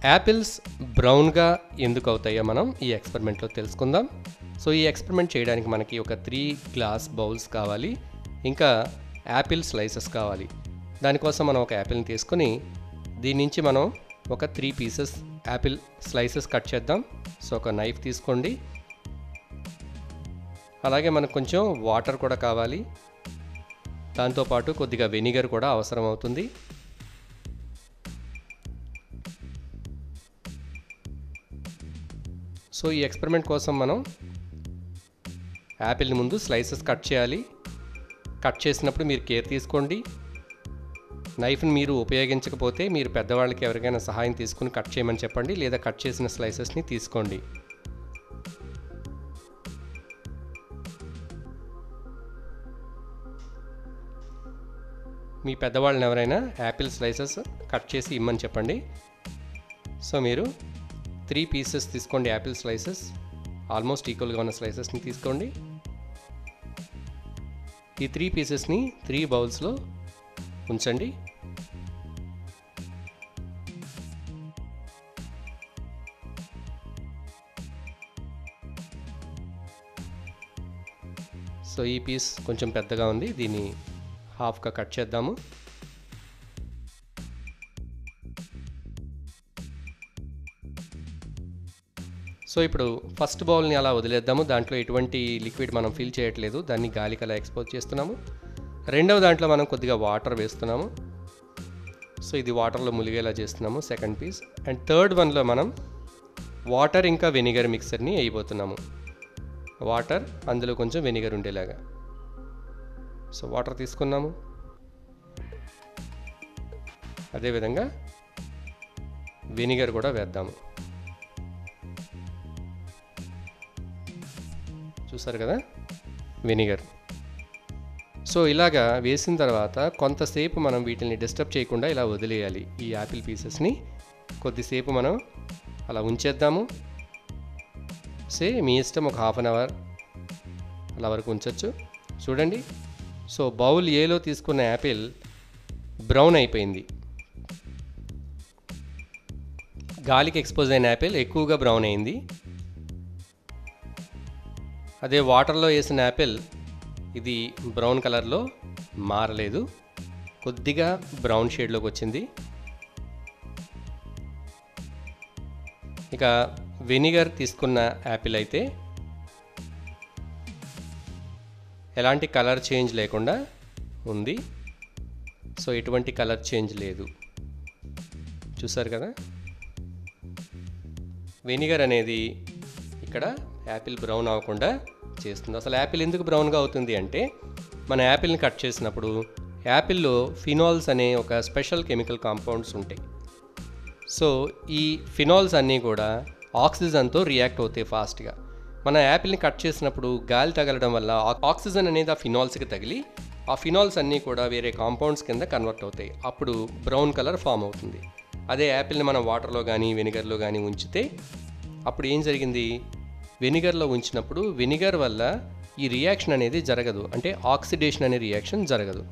Apples బ్రౌన్గా ఎందుకు అవుతాయో మనం ఈ ఎక్స్పెరిమెంట్లో తెలుసుకుందాం. సో ఈ ఎక్స్పెరిమెంట్ చేయడానికి మనకి ఒక 3 గ్లాస్ బౌల్స్ కావాలి, ఇంకా యాపిల్ స్లైసెస్ కావాలి. దానికోసం మనం ఒక యాపిల్ని తీసుకొని దీని నుంచి మనం ఒక 3 పీసెస్ యాపిల్ స్లైసెస్ కట్ చేద్దాం. సో ఒక నైఫ్ తీసుకోండి. అలాగే మనకు కొంచెం వాటర్ కూడా కావాలి, దాంతోపాటు కొద్దిగా వెనిగర్ కూడా అవసరం అవుతుంది. సో ఈ ఎక్స్పెరిమెంట్ కోసం మనం యాపిల్ని ముందు స్లైసెస్ కట్ చేయాలి. కట్ చేసినప్పుడు మీరు కేర్ తీసుకోండి. నైఫ్ని మీరు ఉపయోగించకపోతే మీరు పెద్దవాళ్ళకి ఎవరికైనా సహాయం తీసుకుని కట్ చేయమని చెప్పండి, లేదా కట్ చేసిన స్లైసెస్ని తీసుకోండి. మీ పెద్దవాళ్ళని ఎవరైనా యాపిల్ స్లైసెస్ కట్ చేసి ఇమ్మని చెప్పండి. సో మీరు 3 పీసెస్ తీసుకోండి, యాపిల్ స్లైసెస్ ఆల్మోస్ట్ ఈక్వల్గా ఉన్న స్లైసెస్ని తీసుకోండి. ఈ 3 పీసెస్ని 3 బౌల్స్లో ఉంచండి. సో ఈ పీస్ కొంచెం పెద్దగా ఉంది, దీన్ని హాఫ్గా కట్ చేద్దాము. సో ఇప్పుడు ఫస్ట్ బౌల్ని అలా వదిలేద్దాము. దాంట్లో ఎటువంటి లిక్విడ్ మనం ఫిల్ చేయట్లేదు, దాన్ని గాలికి అలా ఎక్స్పోజ్ చేస్తున్నాము. రెండవ దాంట్లో మనం కొద్దిగా వాటర్ వేస్తున్నాము. సో ఇది వాటర్లో ములిగేలా చేస్తున్నాము సెకండ్ పీస్. అండ్ థర్డ్ వన్లో మనం వాటర్ ఇంకా వెనిగర్ మిక్సర్ని వేయబోతున్నాము. వాటర్, అందులో కొంచెం వెనిగర్ ఉండేలాగా. సో వాటర్ తీసుకున్నాము, అదేవిధంగా వెనిగర్ కూడా వేద్దాము. చూసారు కదా వెనిగర్. సో ఇలాగా వేసిన తర్వాత కొంతసేపు మనం వీటిని డిస్టర్బ్ చేయకుండా ఇలా వదిలేయాలి. ఈ యాపిల్ పీసెస్ని కొద్దిసేపు మనం అలా ఉంచేద్దాము. మీ ఇష్టం, ఒక హాఫ్ అన్ అవర్ అలా వరకు ఉంచవచ్చు. చూడండి, సో బౌల్ ఏలో తీసుకున్న యాపిల్ బ్రౌన్ అయిపోయింది. గాలికి ఎక్స్పోజ్ అయిన యాపిల్ ఎక్కువగా బ్రౌన్ అయింది. అదే వాటర్లో వేసిన యాపిల్ ఇది బ్రౌన్ కలర్లో మారలేదు, కొద్దిగా బ్రౌన్ షేడ్లోకి వచ్చింది. ఇక వెనిగర్ తీసుకున్న యాపిల్ అయితే ఎలాంటి కలర్ చేంజ్ లేకుండా ఉంది. సో ఎటువంటి కలర్ చేంజ్ లేదు. చూసారు కదా, వెనిగర్ అనేది ఇక్కడ యాపిల్ బ్రౌన్ అవ్వకుండా చేస్తుంది. అసలు యాపిల్ ఎందుకు బ్రౌన్గా అవుతుంది అంటే, మన యాపిల్ని కట్ చేసినప్పుడు యాపిల్లో ఫినాల్స్ అనే ఒక స్పెషల్ కెమికల్ కాంపౌండ్స్ ఉంటాయి. సో ఈ ఫినాల్స్ అన్నీ కూడా ఆక్సిజన్తో రియాక్ట్ అవుతాయి ఫాస్ట్గా. మన యాపిల్ని కట్ చేసినప్పుడు గాలి తగలడం వల్ల ఆక్సిజన్ అనేది ఆ ఫినాల్స్కి తగిలి ఆ ఫినాల్స్ అన్నీ కూడా వేరే కాంపౌండ్స్ కింద కన్వర్ట్ అవుతాయి. అప్పుడు బ్రౌన్ కలర్ ఫామ్ అవుతుంది. అదే యాపిల్ని మనం వాటర్లో కానీ వెనిగర్లో కానీ ఉంచితే అప్పుడు ఏం జరిగింది, వెనిగర్లో ఉంచినప్పుడు వెనిగర్ వల్ల ఈ రియాక్షన్ అనేది జరగదు, అంటే ఆక్సిడేషన్ అనే రియాక్షన్ జరగదు.